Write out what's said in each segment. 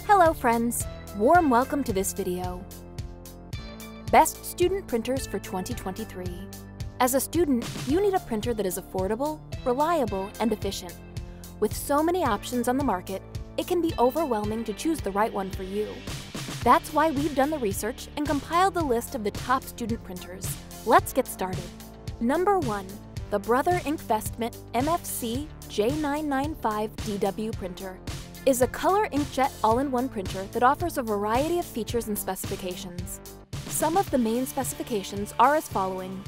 Hello friends, warm welcome to this video. Best student printers for 2023. As a student, you need a printer that is affordable, reliable, and efficient. With so many options on the market, it can be overwhelming to choose the right one for you. That's why we've done the research and compiled the list of the top student printers. Let's get started. Number 1. The Brother INKvestment MFC-J995DW printer is a color inkjet all-in-one printer that offers a variety of features and specifications. Some of the main specifications are as following.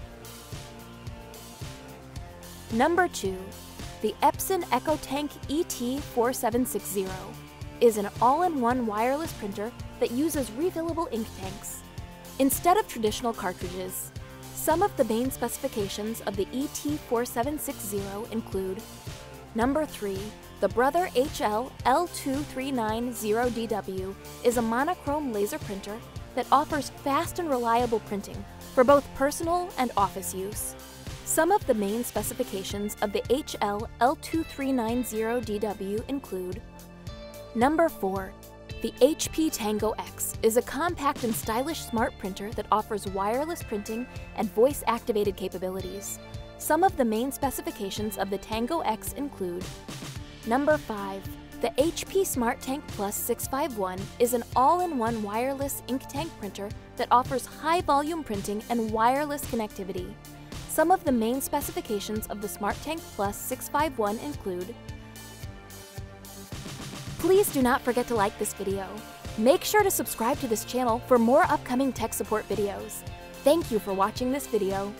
Number 2. The Epson EcoTank ET-4760 is an all-in-one wireless printer that uses refillable ink tanks instead of traditional cartridges. Some of the main specifications of the ET-4760 include Number 3. The Brother L239DW is a monochrome laser printer that offers fast and reliable printing for both personal and office use. Some of the main specifications of the L239DW include Number 4. The HP Tango X is a compact and stylish smart printer that offers wireless printing and voice-activated capabilities. Some of the main specifications of the Tango X include Number 5. The HP SmartTank Plus 651 is an all-in-one wireless ink tank printer that offers high-volume printing and wireless connectivity. Some of the main specifications of the SmartTank Plus 651 include Please do not forget to like this video. Make sure to subscribe to this channel for more upcoming tech support videos. Thank you for watching this video.